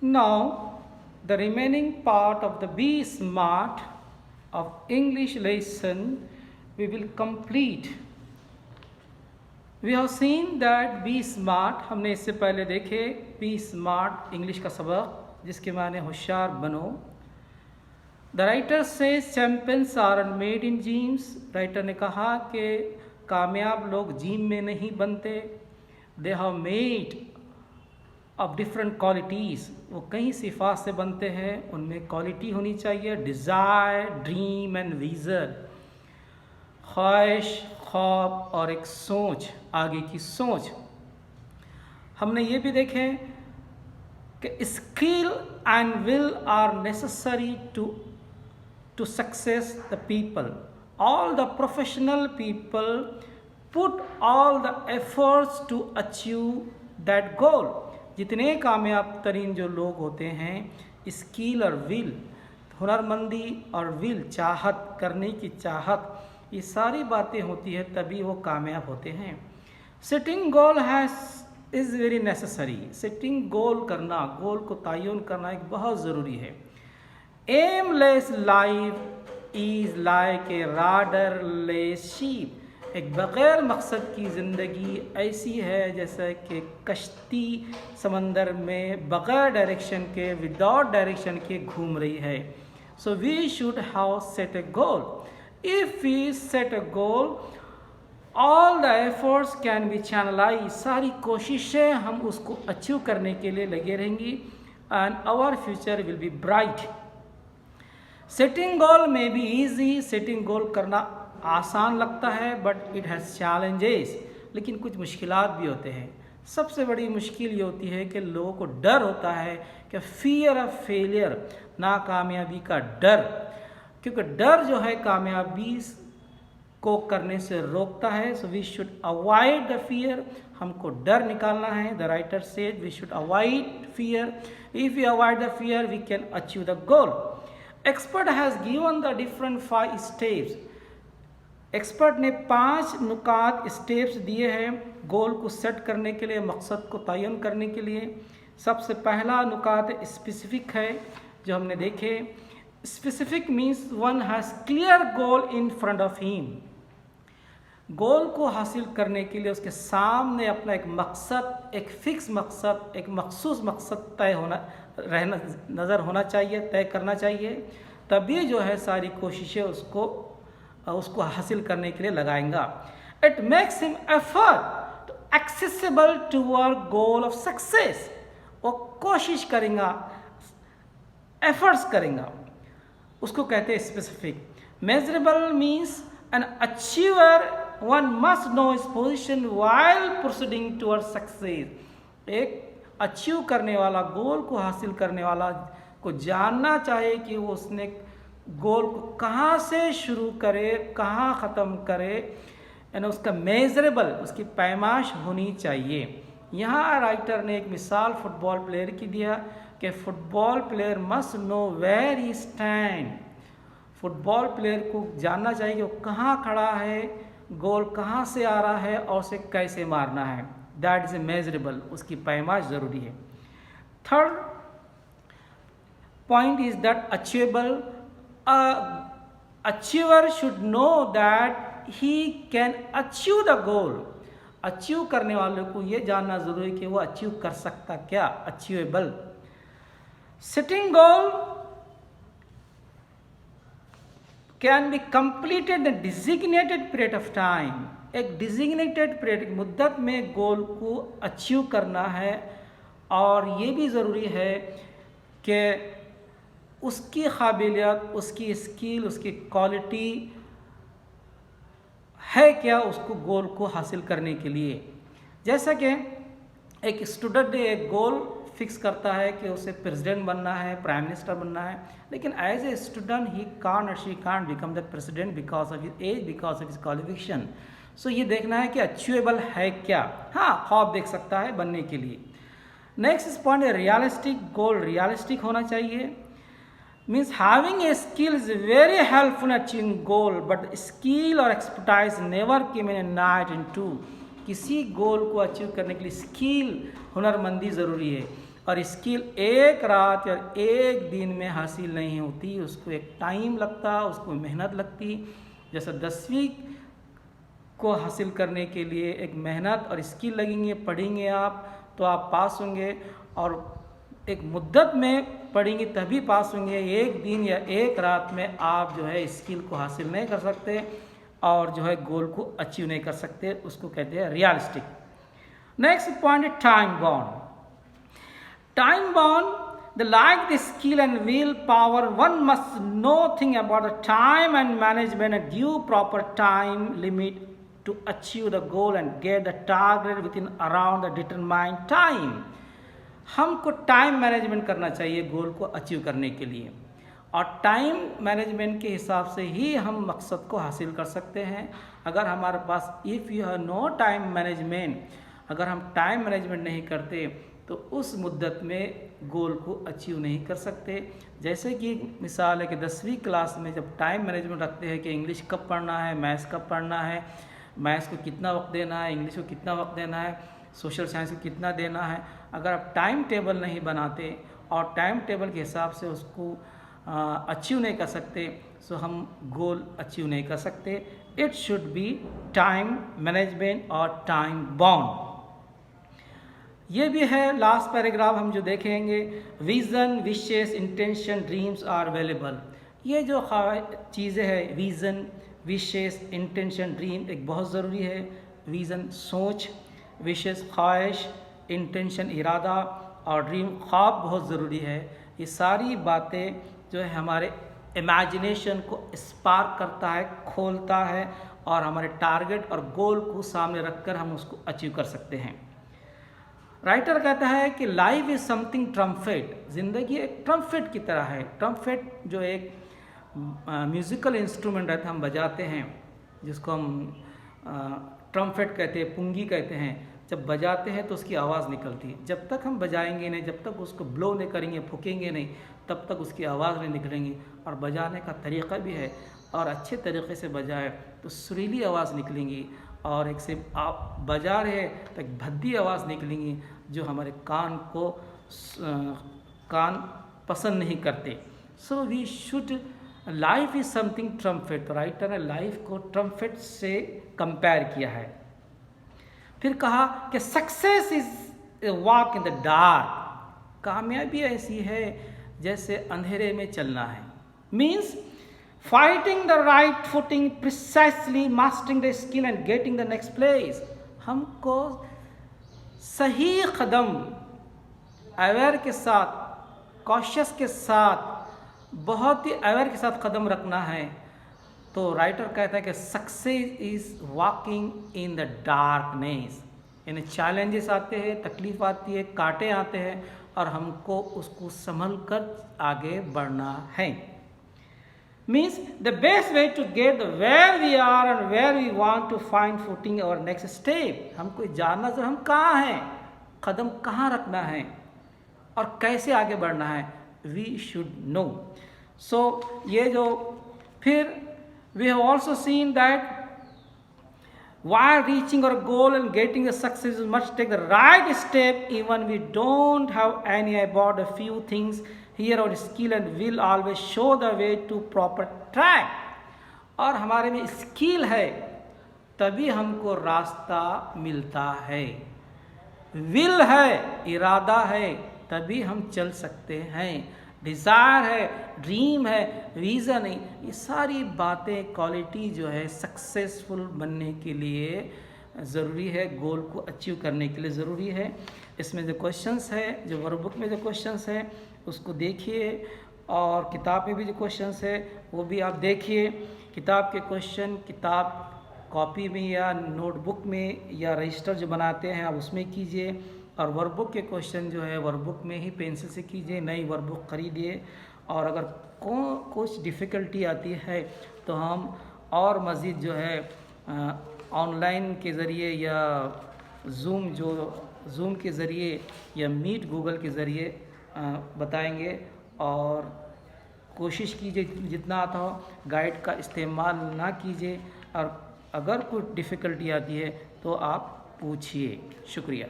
Now, the remaining part of the Be Smart of English lesson we will complete. We have seen that Be Smart, हमने इससे पहले देखे Be Smart English का सबक जिसके माने होशियार बनो. The writer says champions are made in gyms. Writer ने कहा कि कामयाब लोग जिम में नहीं बनते. They have made of different qualities. वो कई सिफात से बनते हैं, उनमें क्वालिटी होनी चाहिए. डिज़ायर, ड्रीम एंड विज़न, ख्वाहिश, ख्वाब और एक सोच, आगे की सोच. हमने ये भी देखे कि skill and will are necessary to success the people. All the professional people put all the efforts to achieve that goal. जितने कामयाब तरीन जो लोग होते हैं, स्किल और विल, हुनरमंदी और विल, चाहत करने की चाहत, ये सारी बातें होती है तभी वो कामयाब होते हैं. Setting goal is very necessary. Setting goal करना, गोल को तयन करना एक बहुत ज़रूरी है. Aimless life is like a rudderless ship. एक बग़ैर मकसद की ज़िंदगी ऐसी है जैसे कि कश्ती समंदर में बग़ैर डायरेक्शन के, विदाउट डायरेक्शन के घूम रही है. So we should have set a goal. If we set a goal, all the efforts can be channelize. सारी कोशिशें हम उसको अचीव करने के लिए लगे रहेंगी and our future will be bright. Setting goal में बी ईजी. सेटिंग गोल करना आसान लगता है बट इट हैज़ चैलेंजेस. लेकिन कुछ मुश्किलात भी होते हैं. सबसे बड़ी मुश्किल ये होती है कि लोगों को डर होता है कि फियर ऑफ फेलियर, नाकामयाबी का डर. क्योंकि डर जो है कामयाबी को करने से रोकता है. So we should avoid the fear. हमको डर निकालना है. The writer said we should avoid fear. If we avoid the fear we can achieve the goal. Expert has given the different 5 steps. Expert ने 5 नुकात स्टेप्स दिए हैं गोल को set करने के लिए, मकसद को तयन करने के लिए. सबसे पहला नुकात स्पेसिफिक है जो हमने देखे. Specific means one has clear goal in front of him. Goal को हासिल करने के लिए उसके सामने अपना एक मकसद, एक फिक्स मकसद, एक मखसूस मकसद नज़र होना चाहिए, तय करना चाहिए. तभी जो है सारी कोशिशें उसको हासिल करने के लिए लगाएंगा. It makes him effort to accessible toward goal of success. वो कोशिश करेगा, एफर्ट्स करेगा, उसको कहते हैं specific. Measurable means an achiever one must know his position while proceeding toward success. एक अचीव करने वाला, गोल को हासिल करने वाला को जानना चाहिए कि वो उसने गोल को कहाँ से शुरू करे, कहाँ ख़त्म करे. यानी उसका मेजरेबल, उसकी पैमाश होनी चाहिए. यहाँ राइटर ने एक मिसाल फुटबॉल प्लेयर की दिया कि football player must know where he stand. Football player को जानना चाहिए कि वो कहाँ खड़ा है, गोल कहाँ से आ रहा है और उसे कैसे मारना है. That is a measurable. उसकी पैमाश ज़रूरी है. Third point is that achievable. achiever should know that he can achieve the goal. Achieve करने वाले को ये जानना ज़रूरी है कि वो अचीव कर सकता क्या, achievable. Setting goal can be completed in designated period of time. एक डिजिग्नेटेड पीरियड, मुद्दत में गोल को अचीव करना है. और ये भी ज़रूरी है कि उसकी काबिलियत, उसकी स्किल, उसकी क्वालिटी है क्या उसको गोल को हासिल करने के लिए. जैसा कि एक स्टूडेंट एक गोल फिक्स करता है कि उसे प्रेसिडेंट बनना है, प्राइम मिनिस्टर बनना है, लेकिन as a student he can't और she can't become the president because of his age, because of his qualification. So ये देखना है कि अचीवेबल है क्या. हाँ, ख्वाब देख सकता है बनने के लिए. नेक्स्ट पॉइंट है रियलिस्टिक. गोल रियलिस्टिक होना चाहिए. means having a skill is very helpful in achieving goal, but skill or expertise never came in a night in two. किसी गोल को अचीव करने के लिए स्किल, हुनरमंदी ज़रूरी है और स्किल एक रात या एक दिन में हासिल नहीं होती, उसको एक टाइम लगता, उसको मेहनत लगती। जैसे 10वीं को हासिल करने के लिए एक मेहनत और स्किल लगेंगे, पढ़ेंगे आप तो आप पास होंगे, और एक मुद्दत में पढ़ेंगे तभी पास होंगे। एक दिन या एक रात में आप जो है स्किल को हासिल नहीं कर सकते और जो है गोल को अचीव नहीं कर सकते, उसको कहते हैं रियलिस्टिक। नेक्स्ट पॉइंट है time bound. Time bound, the like the skill and willpower, one must know thing about the time and management and give proper time limit to achieve the goal and get the target within around the determined time. हमको time management करना चाहिए गोल को achieve करने के लिए, और time management के हिसाब से ही हम मकसद को हासिल कर सकते हैं। अगर हमारे पास if you have no time management, अगर हम टाइम मैनेजमेंट नहीं करते तो उस मुद्दत में गोल को अचीव नहीं कर सकते। जैसे कि मिसाल है कि 10वीं क्लास में जब टाइम मैनेजमेंट रखते हैं कि इंग्लिश कब पढ़ना है, मैथ्स कब पढ़ना है, मैथ्स को कितना वक्त देना है, इंग्लिश को कितना वक्त देना है, सोशल साइंस को कितना देना है, अगर आप टाइम टेबल नहीं बनाते और टाइम टेबल के हिसाब से उसको अचीव नहीं कर सकते, सो हम गोल अचीव नहीं कर सकते। It should be time management और टाइम बाउंड। ये भी है लास्ट पैराग्राफ हम जो देखेंगे, vision, wishes, intention, dreams are available. ये जो चीज़ें हैं, विज़न, विशेस, इंटेंशन, ड्रीम एक बहुत ज़रूरी है। विज़न सोच, विशेस ख्वाहिश, इंटेंशन इरादा और ड्रीम ख्वाब बहुत ज़रूरी है। ये सारी बातें जो है हमारे इमेजिनेशन को स्पार्क करता है, खोलता है, और हमारे टारगेट और गोल को सामने रखकर हम उसको अचीव कर सकते हैं। राइटर कहता है कि लाइफ इज़ समथिंग ट्रम्पेट, ज़िंदगी एक ट्रम्पेट की तरह है। ट्रम्पेट जो एक म्यूज़िकल इंस्ट्रूमेंट रहता है, हम बजाते हैं, जिसको हम ट्रम्पेट कहते हैं, पुंगी कहते हैं। जब बजाते हैं तो उसकी आवाज़ निकलती है। जब तक हम बजाएंगे नहीं, जब तक उसको ब्लो नहीं करेंगे, फूकेंगे नहीं, तब तक उसकी आवाज़ नहीं निकलेंगी। और बजाने का तरीक़ा भी है, और अच्छे तरीक़े से बजाए तो सुरीली आवाज़ निकलेंगी, और एक से आप बजा रहे तो एक भद्दी आवाज़ निकलेंगी जो हमारे कान पसंद नहीं करते। So we should, life is something trumpet. तो राइटर ने लाइफ को ट्रम्पेट से कंपेयर किया है। फिर कहा कि success is a walk in the dark, कामयाबी ऐसी है जैसे अंधेरे में चलना है। Means fighting the right footing, precisely mastering the skill and getting the next place. हमको सही कदम अवेयर के साथ, कॉशियस के साथ, बहुत ही अवेयर के साथ कदम रखना है। तो राइटर कहता है कि success is walking in the darkness, यानी चैलेंजेस आते हैं, तकलीफ आती है, कांटे आते हैं, और हमको उसको संभल कर आगे बढ़ना है। Means the best way to get where we are and where we want to find footing our next step. हमको जानना जरूर हम कहाँ हैं, कदम कहाँ रखना है और कैसे आगे बढ़ना है। We should know. So ये जो फिर we have also seen that while reaching our goal and getting the success, we must take the right step even we don't have any about a few things. Here our skill and will always show the way to proper track. और हमारे में skill है तभी हमको रास्ता मिलता है, will है, इरादा है, तभी हम चल सकते हैं, डिज़ायर है, ड्रीम है, विज़न है। ये सारी बातें, क्वालिटी जो है सक्सेसफुल बनने के लिए ज़रूरी है, गोल को अचीव करने के लिए ज़रूरी है। इसमें जो क्वेश्चंस है, जो वर्कबुक में जो क्वेश्चंस है उसको देखिए, और किताब में भी जो क्वेश्चंस है वो भी आप देखिए। किताब के क्वेश्चन किताब कॉपी में या नोटबुक में या रजिस्टर जो बनाते हैं आप उसमें कीजिए, और वर्कबुक के क्वेश्चन जो है वर्कबुक में ही पेंसिल से कीजिए, नई वर्कबुक खरीदिए। और अगर कुछ डिफ़िकल्टी आती है तो हम और मज़ीद जो है ऑनलाइन के ज़रिए या ज़ूम के ज़रिए या मीट गूगल के ज़रिए बताएंगे। और कोशिश कीजिए जितना आता हो गाइड का इस्तेमाल ना कीजिए, और अगर कुछ डिफ़िकल्टी आती है तो आप पूछिए। शुक्रिया।